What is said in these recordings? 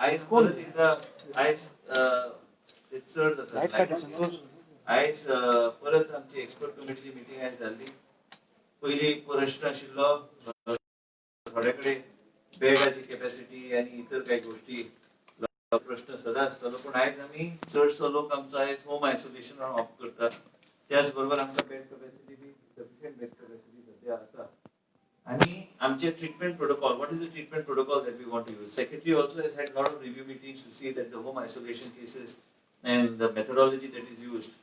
आयज परत एकदा आयज ते चड जाता आयज परत आमची एक्सपर्ट कमिटीची मिटींग आयज जाल्ली. पयली प्रश्न आशिल्लो थोडे कडेन बेडाची कॅपॅसिटी आनी इतर काही गोष्टी प्रश्न सदां आसतलो, पूण आयज आमी चडसो लोक आमचो आयज होम आयसोलेशन ऑप्ट करतात. त्याच बरोबर आमकां bed capacity B sufficient bed capacity सद्या आसा. आणि आमचे treatment protocol, what is the treatment protocol that we want to use? Secretary also has had a lot of review meetings to see that the home isolation cases and the methodology that is used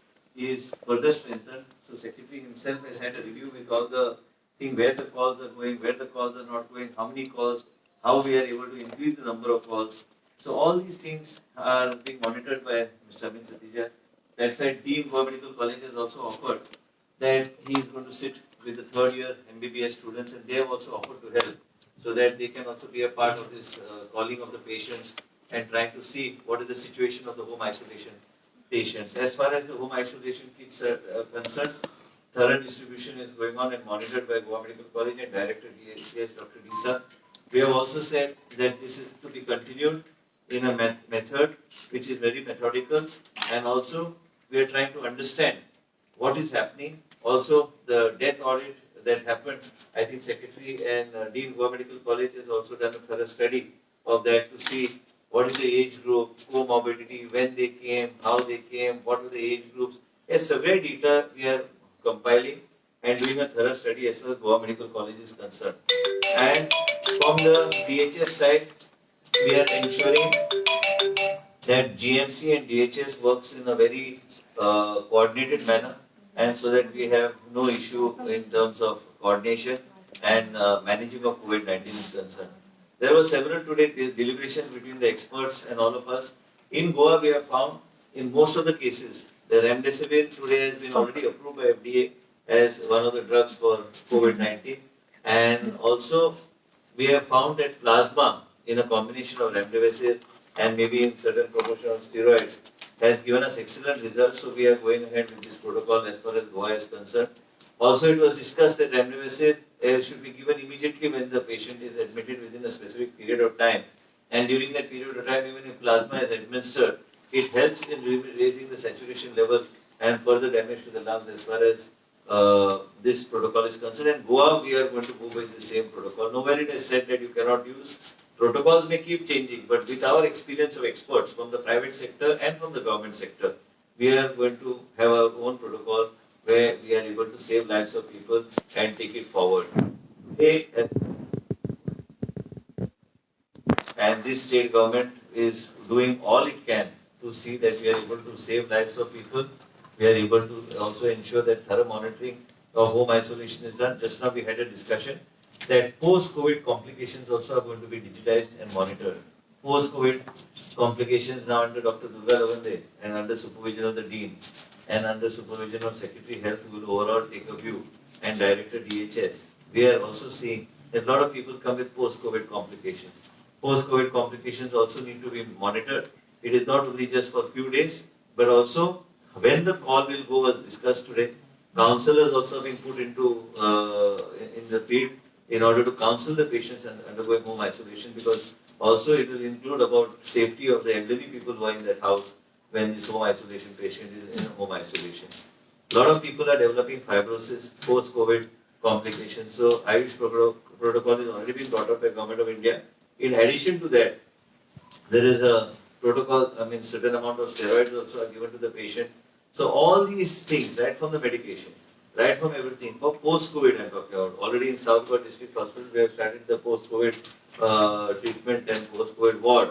is further strengthened. So Secretary himself has had a review with all the thing, where the calls are going, where the calls are not going, how many calls, how we are able to increase the number of calls. So all these things are being monitored by Mr. Amin Satija. That side, Dean Goa Medical College has also offered that he is going to sit with the third year MBBS students, and they have also offered to help so that they can also be a part of this calling of the patients and trying to see what is the situation of the home isolation patients. As far as the home isolation kits are concerned, thorough distribution is going on and monitored by Goa Medical College and Director DHCH Dr. Disa. We have also said that this is to be continued in a method which is very methodical, and also we are trying to understand what is happening. Also, the death audit that happened, I think Secretary and Dean Goa Medical College has also done a thorough study of that to see what is the age group, comorbidity, when they came, how they came, what were the age groups. A severe data we are compiling and doing a thorough study as far as Goa Medical College is concerned. And from the DHS side, we are ensuring that GMC and DHS works in a very coordinated manner, and so that we have no issue in terms of coordination and managing of COVID-19 is concerned. There were several today deliberations between the experts and all of us. In Goa, we have found in most of the cases, the remdesivir today has been already approved by FDA as one of the drugs for COVID-19, and also we have found that plasma in a combination of remdesivir and maybe in certain proportion of steroids has given us excellent results. So we are going ahead with this protocol as far as Goa is concerned. Also, it was discussed that remdesivir should be given immediately when the patient is admitted within a specific period of time. And during that period of time, even if plasma is administered, it helps in raising the saturation level and further damage to the lungs as far as this protocol is concerned. And Goa, we are going to move with the same protocol. Nowhere it is said that you cannot use. Protocols may keep changing, but with our experience of experts from the private sector and from the government sector, we are going to have our own protocol where we are able to save lives of people and take it forward. Today, and this state government is doing all it can to see that we are able to save lives of people. We are able to also ensure that thorough monitoring of home isolation is done. Just now we had a discussion that post-COVID complications also are going to be digitized and monitored. Post-COVID complications now under Dr. Durga Lavande and under supervision of the Dean and under supervision of Secretary Health, who will overall take a view, and Director DHS. We are also seeing that a lot of people come with post-COVID complications. Post-COVID complications also need to be monitored. It is not only just for a few days, but also when the call will go was discussed today. Counselors also being put into in the field in order to counsel the patients undergoing home isolation, because also it will include about safety of the elderly people who are in that house when this home isolation patient is in home isolation. A lot of people are developing fibrosis, post-COVID complications. So Ayush protocol is already been brought up by Government of India. In addition to that, there is a protocol, certain amount of steroids also are given to the patient. So all these things, right from the medication, right from everything, for post-COVID I'm talking about. Already in South Goa District Hospital, we have started the post-COVID treatment and post-COVID ward.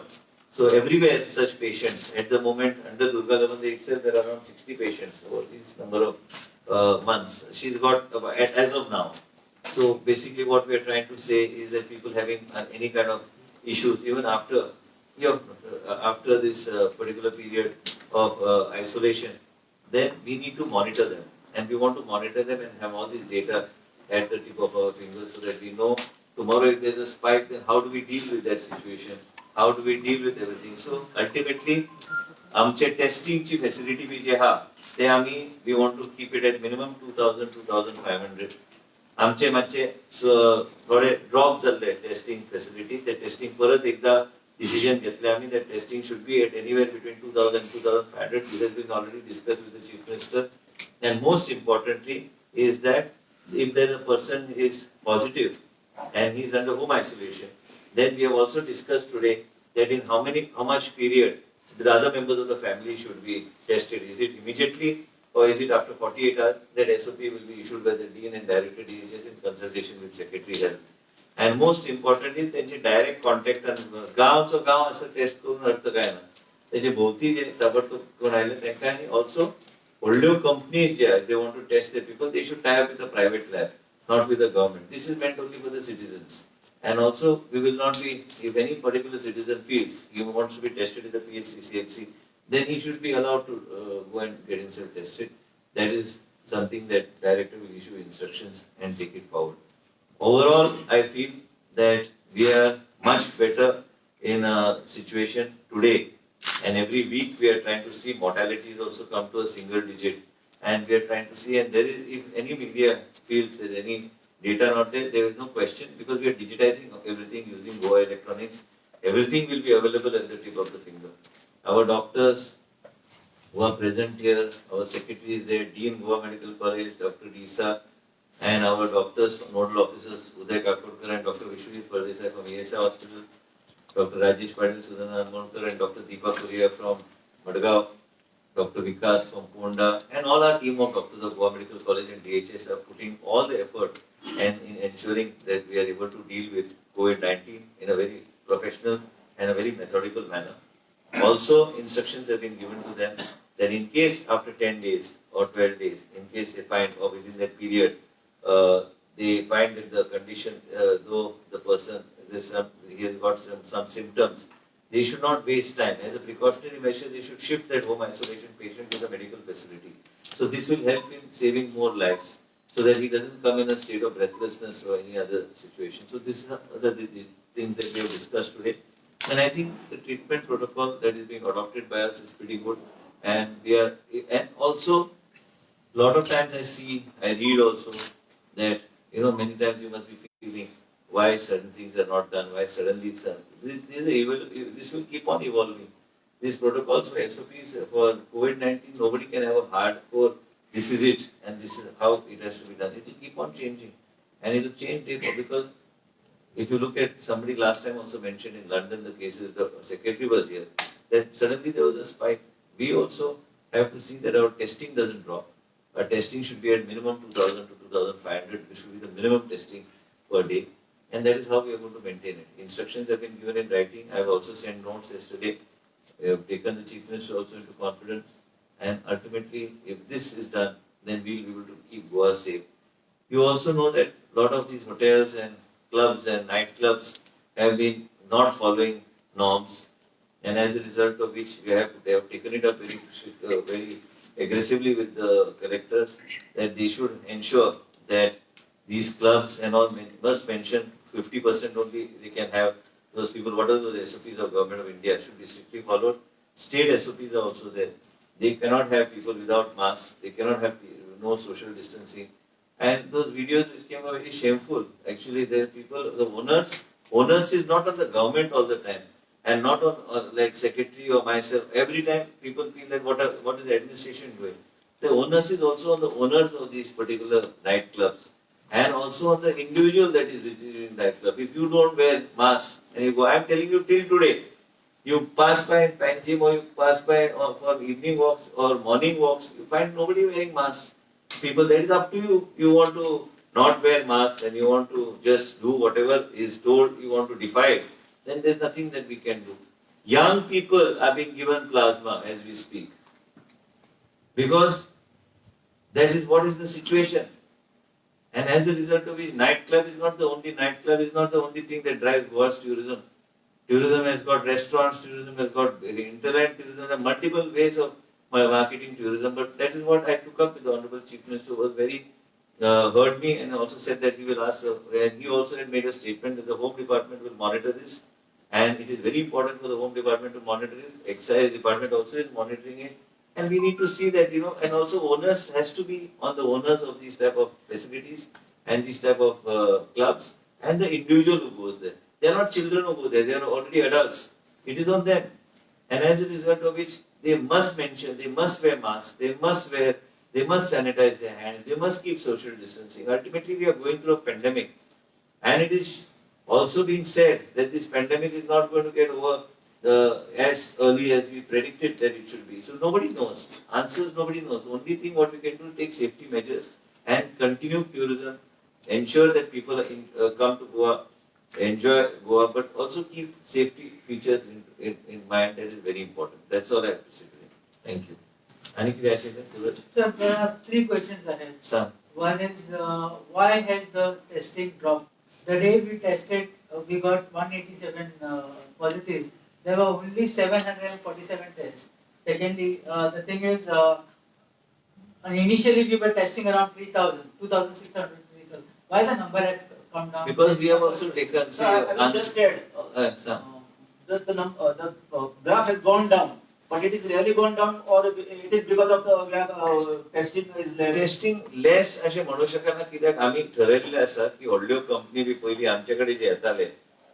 So everywhere such patients, at the moment under Durga Lavande itself, there are around 60 patients over this number of months. She's got, as of now. So basically what we are trying to say is that people having any kind of issues, even after after this particular period of isolation, then we need to monitor them. And we want to monitor them and have all this data at the tip of our fingers so that we know tomorrow if there's a spike, then how do we deal with that situation? How do we deal with everything? So ultimately, आमचे टेस्टिंगची facility B J आहा ते आम्ही we want to keep it at minimum 2500 आमचे मातशे थोडे drop जाल्ले testing facility ते testing परत एकदा decision that testing should be at anywhere between 2000 and 2500. This has been already discussed with the Chief Minister. And most importantly is that if there is a person is positive and he is under home isolation, then we have also discussed today that in how much period the other members of the family should be tested. Is it immediately or is it after 48 hours? That SOP will be issued by the Dean and Director DHS in consultation with Secretary Health. And most importantly, त्यांचे direct contact गांवचो गांव असं test करून अर्थ काय ना त्याचे भोवती जे ताबडतोब कोण आयले त्यांना आणि ऑल्सो व्हडल्यो companies J they want to test their people, they should tie up with a private lab, not with the government. This is meant only for the citizens. And also, we will not be, if any particular citizen feels he wants to be tested in the PHC, CHC, then he should be allowed to go and get himself tested. That is something that director will issue instructions and take it forward. Overall, I feel that we are much better in a situation today, and every week we are trying to see mortality also come to a single digit, and we are trying to see, and there is, if any media feels there is any data not there, there is no question, because we are digitizing everything using Goa electronics. Everything will be available at the tip of the finger. Our doctors who are present here, our secretary is there, Dean Goa Medical College, Dr. Disa, and our doctors, nodal officers, Uday Kakodkar and Dr. Vishwajit from ESI Hospital, Dr. Rajesh Patil, Sudhana Anmonkar, and Dr. Deepa Kuria from Madgaon, Dr. Vikas from Ponda, and all our team of doctors of Goa Medical College and DHS are putting all the effort and in ensuring that we are able to deal with COVID-19 in a very professional and a very methodical manner. Also, instructions have been given to them that in case after 10 days or 12 days, in case they find or within that period, they find that the condition, though the person he has got some symptoms, they should not waste time. As a precautionary measure, they should shift that home isolation patient to the medical facility. So this will help in saving more lives, so that he doesn't come in a state of breathlessness or any other situation. So this is the thing that we have discussed today. And I think the treatment protocol that is being adopted by us is pretty good. And and also, a lot of times I read also that, many times you must be feeling why certain things are not done, why suddenly this will keep on evolving. These protocols for SOPs for COVID-19, nobody can have a hardcore, this is it, and this is how it has to be done. It will keep on changing. And it will change because if you look at somebody last time also mentioned in London, the cases, the secretary was here, that suddenly there was a spike. We also have to see that our testing doesn't drop. Our testing should be at minimum 2,000 to 2,500, which should be the minimum testing per day. And that is how we are going to maintain it. Instructions have been given in writing. I have also sent notes yesterday. We have taken the Chief Minister also into confidence. And ultimately, if this is done, then we will be able to keep Goa safe. You also know that a lot of these hotels and clubs and nightclubs have been not following norms. And as a result of which they have taken it up very aggressively with the collectors, that they should ensure that these clubs and all must mention 50% only they can have those people. What are those SOPs of Government of India should be strictly followed. State SOPs are also there. They cannot have people without masks. They cannot have no social distancing. And those videos which came are very shameful. Actually, there are people, the onus is not on the government all the time, and not on like secretary or myself. Every time people feel that what is the administration doing? The onus is also on the owners of these particular nightclubs, and also on the individual that is visiting nightclub. If you don't wear mask and you go, I'm telling you till today, you pass by in Panjim or you pass by for evening walks or morning walks, you find nobody wearing masks. People, that is up to you. You want to not wear masks and you want to just do whatever is told, you want to defy it, then there's nothing that we can do. Young people are being given plasma as we speak, because that is what is the situation. And as a result of it, nightclub is not the only thing that drives Goa's tourism. Tourism has got restaurants, tourism has got internet tourism, there are multiple ways of marketing tourism. But that is what I took up with the Honorable Chief Minister, who was very heard me and also said that he will ask, and he also had made a statement that the Home Department will monitor this. And it is very important for the Home Department to monitor this. Excise Department also is monitoring it. And we need to see that, and also onus has to be on the owners of these type of facilities and these type of clubs and the individual who goes there. They are not children who go there, they are already adults. It is on them. And as a result of which they must mention, they must wear masks, they must sanitize their hands, they must keep social distancing. Ultimately, we are going through a pandemic. And it is also being said that this pandemic is not going to get over as early as we predicted that it should be. So nobody knows. Answers nobody knows. Only thing what we can do is take safety measures and continue tourism, ensure that people come to Goa, enjoy Goa, but also keep safety features in mind. That is very important. That's all I have to say today. Thank you. Any questions, Suraj? Sir, there are three questions ahead. Sir. One is why has the testing dropped? The day we tested, we got 187 positives. There were only 747 tests. Secondly, the thing is, initially we were testing around 3,000, 2,600, 3,000. Why the number has come down? Because we have also taken. I just said the graph has gone down, but it is really gone down, or it is because of the testing is less. Testing less असे म्हणू शकना कित्याक आम्ही ठरयल्ले आसा की व्हडल्यो company B पयली आमच्याकडे जे येताले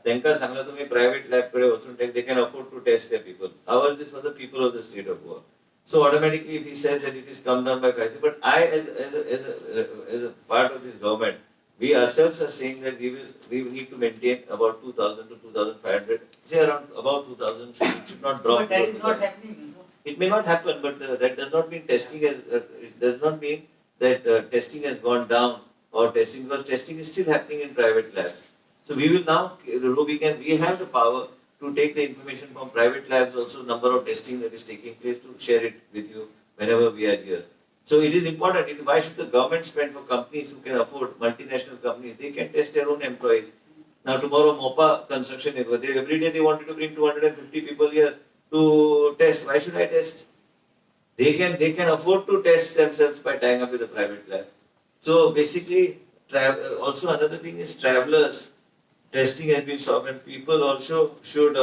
तांकां सांगला तुम्ही प्रायव्हेट लॅब कडे वचून they can afford to test the people our this for the people of the state of Goa so automatically if he says that it is come down by 5 but I as a part of this government we ourselves are saying that we will need to maintain about 2,000 to 2,500 say around about 2,000 should not drop. But that is not happening. It may not happen, but that does not mean testing has. It does not mean that testing has gone down or testing because testing is still happening in private labs. So we will now we have the power to take the information from private labs also number of testing that is taking place to share it with you whenever we are here. So it is important. Why should the government spend for companies who can afford multinational companies? They can test their own employees. Now tomorrow Mopa construction every day they wanted to bring 250 people here to test. Why should I test? They can afford to test themselves by tying up with a private lab. So basically, also another thing is travelers. Testing has been stopped and people also should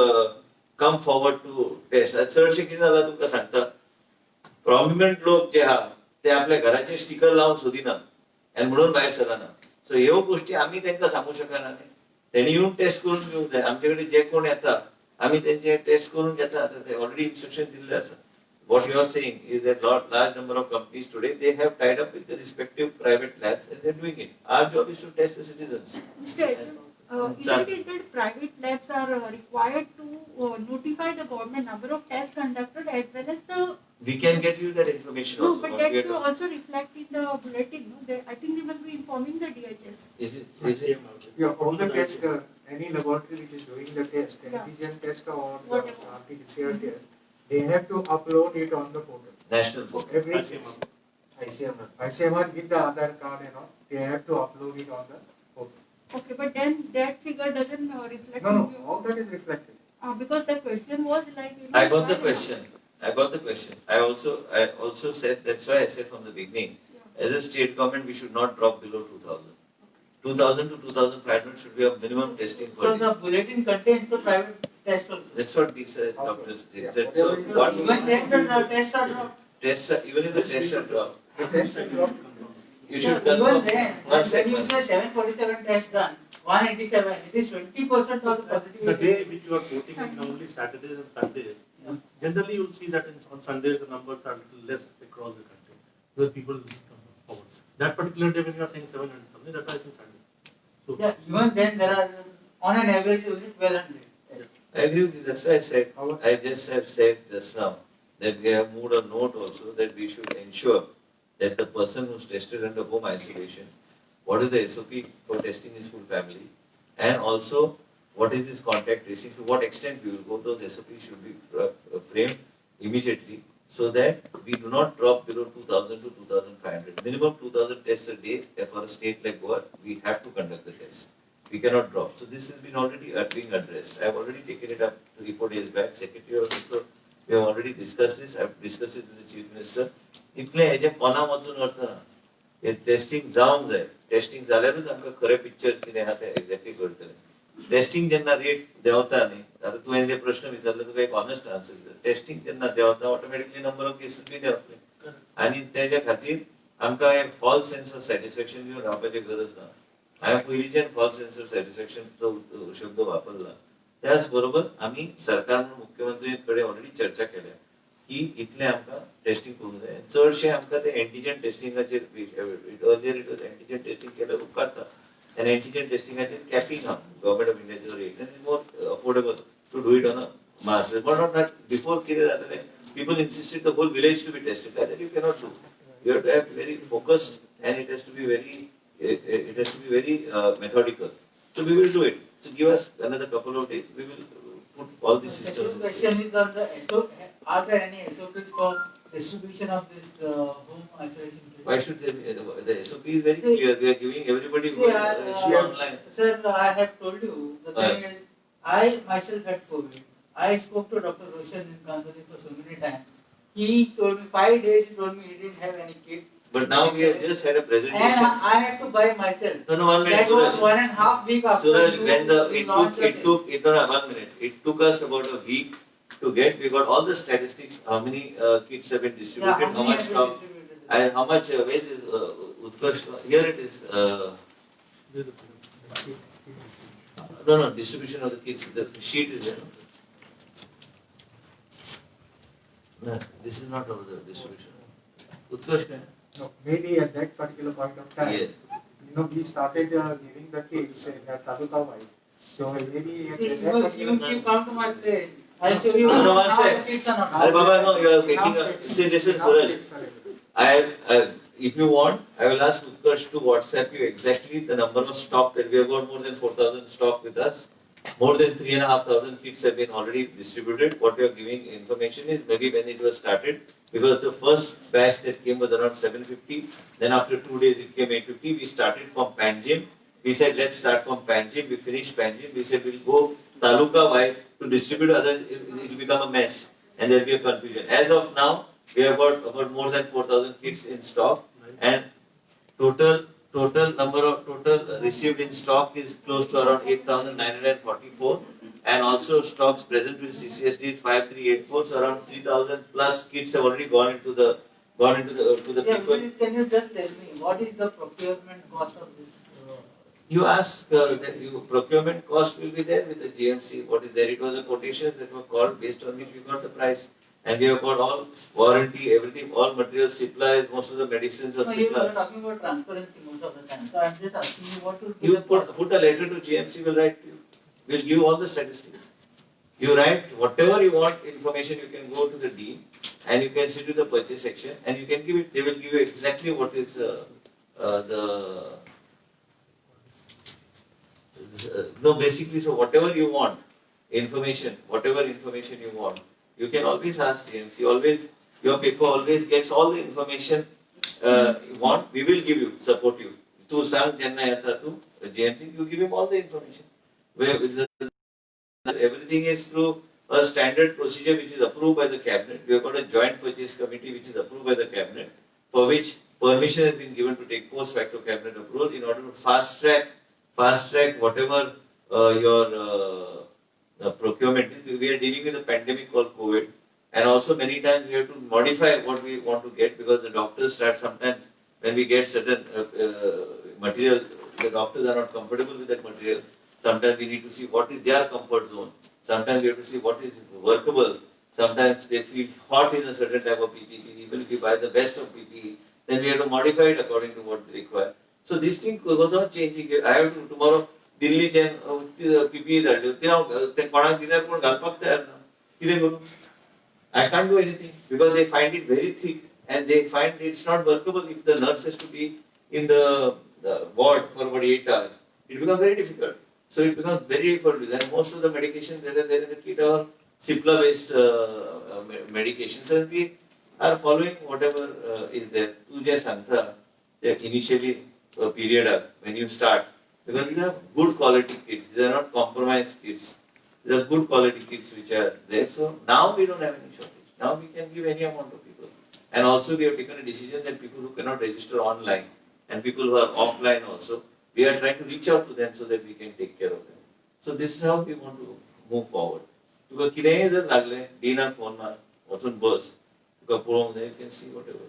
come forward to test. चडशे कितें जाला तुमकां सांगता prominent लोक जे आहा ते आपल्या घराचे स्टिकर लावन सोदिना आनी म्हणून भायर सरना सो ह्यो गोष्टी आमी तांकां सांगू शकना न्ही तेणी येवन टेस्ट करून घेवंक जाय आमचे कडेन जे कोण येता आमी तेंचे टेस्ट करून घेता ऑलरेडी इन्स्ट्रक्शन दिल्ले आसा what you are saying is that large number of companies today they have tied up with the respective private labs and they're doing it. Our job is to test the citizens. Mr. Isn't it that private labs are required to notify the government number of tests conducted as well as the... We can get you that information no, also. But that should also reflect in the bulletin. No? I think they must be informing the DHS. Is it? Yeah, all the tests, any laboratory which is doing the test, antigen test or the RT-PCR test, they have to upload it on the portal. National portal. Every ICMR with the Aadhaar card and all, they have to upload it on the portal. Okay, but then that figure doesn't reflect. No, all that is reflected. Because the question was like. I got the question. I also said that's why I said from the beginning. Yeah. As a state government, we should not drop below 2,000. 2,000 to 2,500 should be a minimum testing. So the bulletin contains the private test also. That's what these doctors did. Yeah. So what even then the tests are dropped. Even if the tests are dropped. The tests are dropped. You should even then, when you say 747 tests done, 187, it is 20% of the positivity. The day which you are quoting is normally Saturdays and Sundays. Yeah. Generally, you will see that on Sundays the numbers are less across the country because people come forward. That particular day when you are saying 700 something, that was I think Sunday. So, yeah, even then there are on an average only 1,200. Yes. I agree with you. That's why I said. I just have said just now that we have moved a note also that we should ensure that the person who's tested under home isolation, what is the SOP for testing his full family, and also what is his contact tracing, to what extent we will go, those SOPs should be framed immediately so that we do not drop below 2,000 to 2,500. Minimum 2,000 tests a day for a state like Goa, we have to conduct the tests. We cannot drop. So this has been already being addressed. I have already taken it up 3-4 days back. Secretary also, we have already discussed this. I have discussed it with the Chief Minister. इतले हेजे पोना वचून अर्थ ना हे testing जावंक जाय testing जाल्यारूच आमकां खरे pictures कितें आहा ते एक्झॅक्टली कळटले टेस्टिंग जेन्ना रेट देंवता न्ही आतां तुवें जे प्रश्न विचारलो तुका एक ऑनेस्ट आन्सर दिता टेस्टिंग जेन्ना देंवता ऑटोमॅटिकली नंबर ऑफ केसीस बी देंवतले आनी तेज्या खातीर आमकां एक फॉल्स सेन्स ऑफ सॅटिस्फॅक्शन घेवन रावपाची गरज ना हांवें पयलींच्यान फॉल्स सेन्स ऑफ सॅटिस्फॅक्शन तो शब्द वापरला त्याचबरोबर आम्ही सरकार म्हणून मुख्यमंत्र्यांकडे ऑलरेडी चर्चा केल्या की इथले आमकां टेस्टिंग करूंक जाय चडशे आमकां ते एंटीजन टेस्टिंगाचेर earlier it was antigen testing केल्यार उपकारता and antigen testing has been capping up government of India's rate and it's more affordable to do it on a mass level. But not that before people insisted the whole village to be tested. That you cannot do. You have to have very focused and it has to be very methodical. So we will do it. So give us another couple of days. We will put all these systems. The question is on the SOP. Are there any SOPs for distribution of this home isolation kit? Why should there be? The SOP is very clear. We are giving everybody who is online. Sir, I have told you, the thing is, I myself had COVID. I spoke to Dr. Roshan in Kanduri for so many times. He told me 5 days. He told me he didn't have any kit. But now we have just had a presentation. And I had to buy myself. No, 1 minute. That was 1.5 weeks after Suraj, you when it took 1 minute. It took us about a week to get. We got all the statistics. How many kits have been distributed? How much stock? How much? Where is Utkarsh? Here it is. No, distribution of the kits. The sheet is there. No, this is not of the distribution. Utkarsh, can No, maybe at that particular point of time, yes. we started giving the kits taluka wise. So maybe at See, that particular you time. come to my place. I'll show you No, one how sec. the kits are not. Arey Baba, no, you are making a. See, listen, Suraj. If you want, I will ask Utkarsh to WhatsApp you exactly the number of stock that we have got more than 4,000 stock with us. More than 3,500 kits have been already distributed. What we are giving information is maybe when it was started, because the first batch that came was around 750. Then after 2 days it came 850. We started from Panjim. We said let's start from Panjim. We finished Panjim. We said we'll go taluka wise to distribute. Otherwise it will become a mess and there will be a confusion. As of now, we have got about more than 4,000 kits in stock, and total received in stock is close to around 8,944, and also stocks present with CCSD is 5384, so around 3,000 plus kits have already gone into the to the Yeah, people. can you just tell me what is the procurement cost of this? You ask that procurement cost will be there with the GMC. What is there? It was a quotation that was called based on which we got the price. And we have got all warranty, everything, all materials, supplies, most of the medicines are No, you supplied. are talking about transparency most of the time. So I'm just asking you what would be You the put a letter to GMC, will write to you. We'll give you all the statistics. You write whatever you want information, you can go to the dean and you can sit to the purchase section and you can give it, they will give you exactly what is basically, so whatever you want, whatever information you want, you can always ask GMC, your paper always gets all the information you want, we will give you, support you. To sang Janna Yata to GMC, you give him all the information. Everything is through a standard procedure which is approved by the cabinet. We have got a joint purchase committee which is approved by the cabinet, for which permission has been given to take post facto cabinet approval in order to fast track whatever your procurement is. We are dealing with a pandemic called COVID, and also many times we have to modify what we want to get, because the doctors start sometimes when we get certain material, the doctors are not comfortable with that material. Sometimes we need to see what is their comfort zone. Sometimes we have to see what is workable. Sometimes they feel hot in a certain type of PPE. Even if we buy the best of PPE, then we have to modify it according to what they require. So this thing goes on changing. I have to tomorrow Delhi PPE I can't do anything because they find it very thick and they find it's not workable if the nurse has to be in the ward for about 8 hours. It becomes very difficult. So it becomes very difficult. And most of the medications that are there in the kit are Cipla based medications, and we are following whatever is there. Tujhe Santa, initially period when you start, because these are good quality kits, these are not compromised kits. These are good quality kits which are there. So now we don't have any shortage. Now we can give any amount of people. And also we have taken a decision that people who cannot register online and people who are offline also, we are trying to reach out to them so that we can take care of them. So this is how we want to move forward. Because कितेंय जर लागले, Dina phone मार, वचून बस, तुका पळोवंक जाय, you can see whatever.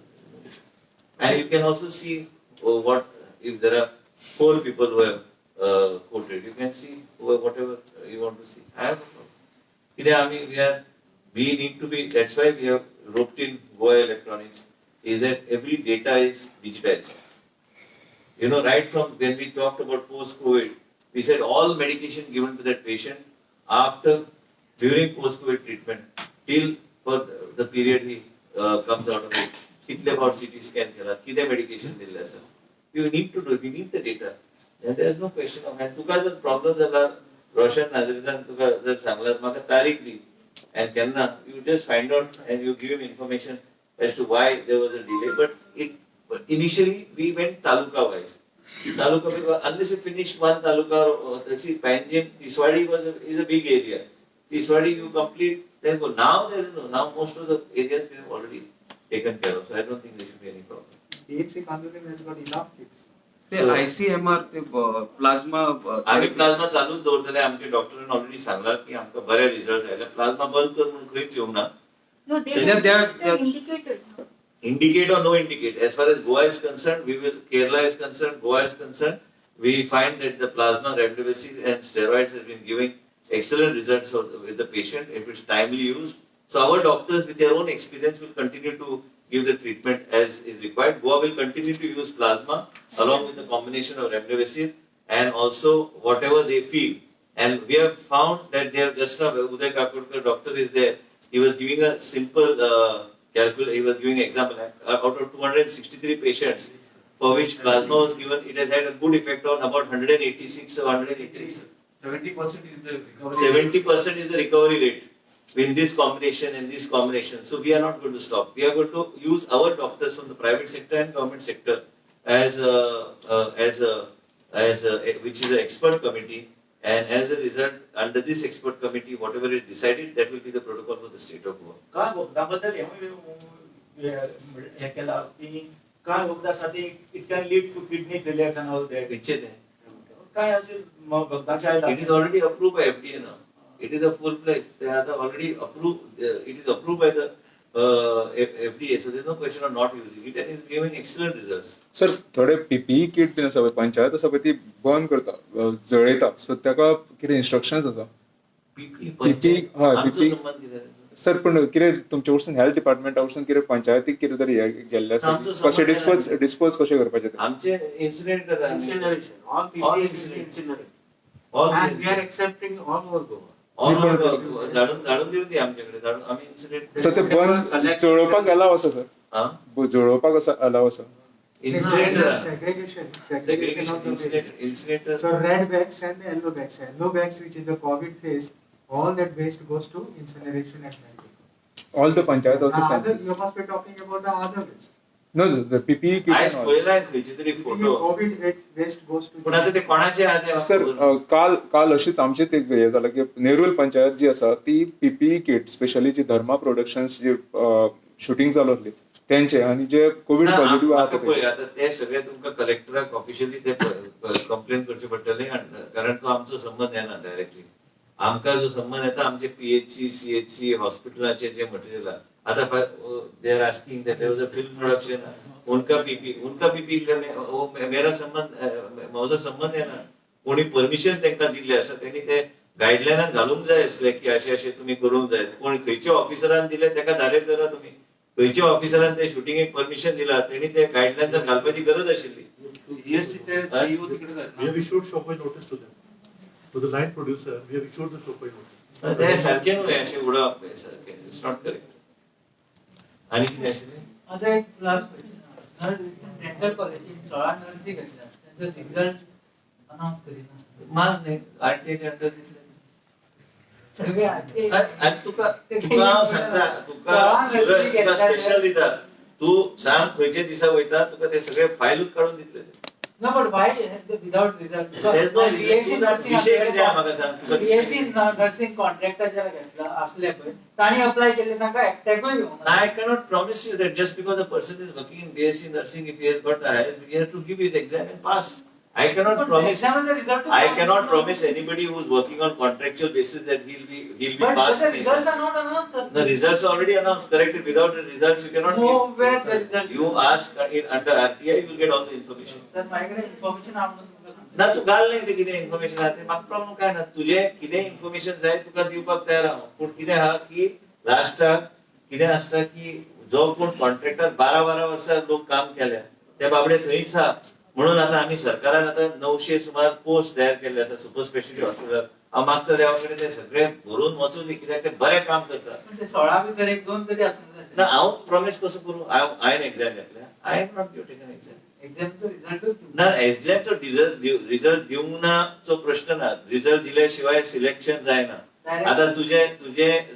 And you can also see what if there are 4 people who have quoted. You can see whatever you want to see. I have no problem. We need to be, that's why we have roped in Goa Electronics, is that every data is digitized. You know, right from when we talked about post-COVID, we said all medication given to that patient after, during post-COVID treatment, till for the period he comes out of it, कितले फावट CT scan केला, किती medication दिले असं. You need to do, we need the data. And there is no question of, and तुका जर problem झाला, रोशन नाझरीदान तुका जर सांगलात म्हाका तारीख दी, and केन्ना, you just find out and you give him information as to why there was a delay. But initially we went taluka wise. Taluka, unless you finish one taluka, see, Panjim, Tiswadi is a big area. Tiswadi you complete, then go. Now there is no. Now most of the areas we have already taken care of. So I don't think there should be any problem. DHC Kandulim has got enough kits. ते ICMR ते plasma आम्ही plasma चालूच दवरतले आमचे डॉक्टरान already Sangla की आमकां बरे result आयले प्लाझ्मा बंद कर म्हणून खंयच येवंक ना No, they They- have they are- just they are- indicated. indicate or no indicate. As far as Goa is concerned, Kerala is concerned, Goa is concerned, we find that the plasma, remdesivir and steroids has been giving excellent results with the patient if it's timely used. So our doctors with their own experience will continue to give the treatment as is required. Goa will continue to use plasma along with the combination of remdesivir and also whatever they feel. And we have found that they have just now, Uday Kakurkar doctor is there. He was giving a simple he was giving an example. Out of 263 patients for which plasma was given, it has had a good effect on about 186 or 186. 70% is the recovery. 70% is the recovery rate in this combination. So we are not going to stop. We are going to use our doctors from the private sector and government sector as which is an expert committee. And as a result, under this expert committee, whatever is decided, that will be the protocol for the state of Goa. काय वखदाबद्दल हे केला की काय वखदासाठी it can lead to kidney failures and all that निश्चित है. काय असे वखदाचे आयला It is already approved by FDA now. It is a full-fledged. They are already approved. It is approved by the FDA. So there is no question of not using it, and it is giving excellent results. Sir थोडे PPE kit been आसा पळय पंचायत आसा पळय ती बंद करता जळयता सो ताका कितें इन्स्ट्रक्शन्स आसा PP, हय, आमचो PP. संबंध कितें? सर पण कितें तुमचे कडसून हेल्थ डिपार्टमेंटा कडसून कितें पंचायतीक कितें तरी हे गेल्ले आसा आमचो कशें संबंध डिस्पोज कशें करपाचें ते आमचे incident Incineration. All All people incident. incinerate. All And we are accepting all over Goa. झाडून देऊन दी आमच्याकडे झाडून आम्ही इन्सिडेंट सो ते बंद जळोवपाक अलाव आसा सर हा जळोवपाक असं अलाव आसा incident Segregation of the waste. Incident So red bags and the yellow bags. Yellow bags, which is the COVID phase, all that waste goes to incineration and landfill. All the panchayat The also other, you must be talking about the other waste. Know the PPE kit आयज पळयलाय खंयचे तरी The photo COVID waste goes to. पण आता ते कोणाचे आहात sir काल अशीच आमचे ते हे झालं की नेरुल पंचायत जी आसा ती PPE किट स्पेशली जी धर्मा प्रोडक्शन्स जी शूटिंग चालू असली त्यांचे आणि जे कोविड पॉझिटिव्ह आहात पळय आता ते सगळे तुमकां कलेक्टराक ऑफिशियली ते कंप्लेन करचे पडटले कारण तो आमचो संबंध येना डायरेक्टली आमकां जो संबंध येता आमचे PHC CHC हॉस्पिटलाचे जे मटेरियल आता they are asking that there was a film production उनका पीपी मेरा संबंध म्हजो संबंध येना कोणी परमिशन तांकां दिल्ले आसा तेणी ते गायडलायनान घालूंक जाय आसले की अशें अशें तुमी करूंक जाय कोण खंयच्या ऑफिसरान दिले ताका डायरेक्ट करा तुमी खंयच्या ऑफिसरान ते शुटिंगेक परमिशन दिला तेणी ते गायडलायन घालपाची गरज आशिल्ली We have issued show cause notice to them. To the line producer, we have issued the show cause notice. ते सारखे न्हू अशें उडोवप सारकें इट्स नॉट करेक्ट आनी कितें आशिल्लें माझा एक लास्ट क्वेश्चन डेंटल कॉलेजीन 16 नर्सी घेतल्या त्यांचो रिझल्ट अनाउन्स करिना माग न्ही RTH अंडर दिसले सगळे आते आणि तुका हांव सांगता तुका स्पेशल दिता तू सांग खंयच्या दिसा वयता तुका ते सगळे फायलूच काडून दितले No, but why without result? There's no BSc nursing विषय कितें आहा म्हाका सांग तुका BSc nursing contractor जर घेतला असले पळय ताणी अप्लाय केले तांकां एकट्याकूय घेवंक I cannot promise you that just because a person is working in BSc nursing, if he has got a highest, he has to give his exam and pass. I cannot promise. I cannot promise anybody who is working on contractual basis that he'll be But passed. the results are not announced, sir. The results are already announced. Correct. Without the results, you cannot No, give. where the result? You ask under RTI, you will get all the information. Sir, माझ्याकडे information आहे म्हणून तुमका सांगतो. ना तू घाल नाही कितें इन्फॉर्मेशन आहा तें म्हाका प्रॉब्लम काय ना तुजे कितें इन्फॉर्मेशन जाय तुका दिवपाक तयार आहा पूण कितें आहा की लास्टाक कितें आसता की जो कोण कॉन्ट्रॅक्टर 12 वर्सां लोक काम केल्या ते बाबडे थंयच आहा म्हणून आता आम्ही सरकारान आता 900 सुमार पोस्ट तयार केल्ले आसा सुपर स्पेशलिटी हॉस्पिटल हांव मागता देवा कडेन ते सगळे भरून वचून कित्याक ते बरें काम करतात पण ते 16 भितर एक दोन तरी आसूंक जाय ना हांव प्रॉमिस कसो करूं हांवें एग्जाम घेतल्या I am not taken exam एक्झामचो रिझल्टूच ना एक्झामचो रिझल्ट दिवंक नाचो प्रश्न ना रिझल्ट दिल्या शिवाय सिलेक्शन जायना आता तुझे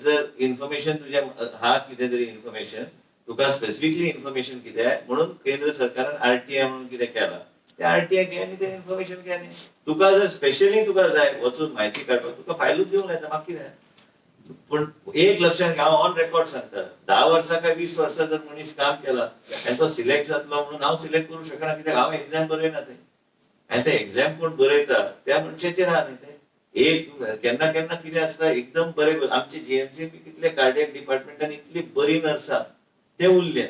जर इन्फॉर्मेशन तुझे हा कितें तरी इन्फॉर्मेशन तुका स्पेसिफिकली इन्फॉर्मेशन कितें म्हणून केंद्र सरकारान आरटीआय म्हणून कितें केला ते आरटीआय घे आनी ते इन्फॉर्मेशन घे आनी तुका जर स्पेशली तुका जाय वचून म्हायती काडपाक तुका फायलूच दिवंक येता म्हाका कितें पण एक लक्षात घे हांव ऑन रेकॉर्ड सांगता 10 वर्सां काय 20 वर्सां जर मनीस काम केला आनी तो सिलेक्ट जातलो म्हणून हांव सिलेक्ट करूं शकना कित्याक हांव एक्झाम बरयना थंय आनी ते एक्झाम कोण बरयता त्या मनशाचेर आहा न्ही ते एक केन्ना केन्ना कितें आसता एकदम बरें आमचे जीएमसी कितले कार्डियक डिपार्टमेंटान इतली बरी नर्सां ते उरले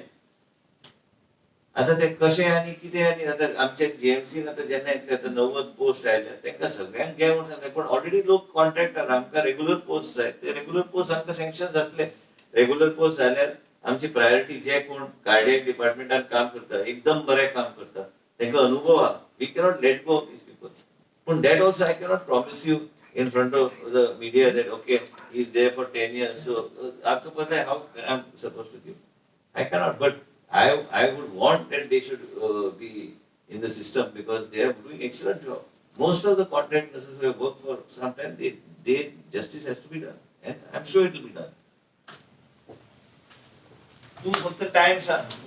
आता ते कशें आनी कितें आनी आता आमचे जीएमसीन आता जेन्ना इतले आता 90 पोस्ट आयल्या तांकां सगळ्यांक घे म्हणून सांगलें पण ऑलरेडी लोक कॉन्ट्रॅक्टर आमकां रेग्युलर पोस्ट जाय ते रेग्युलर पोस्ट आमकां सँक्शन जातले रेग्युलर पोस्ट जाल्यार आमची प्रायोरिटी जे कोण कार्डियक डिपार्टमेंटान काम करता एकदम बरें काम करता तांकां अनुभव आहा we cannot let go these people पण that also I cannot promise you in front of the media that okay he's there for 10 years so after that how I'm supposed to give I cannot but I would want that they should be in the system because they are doing excellent job most of the contract nurses who have worked for some time they justice has to be done and I'm sure it will be done तू फक्त time सांग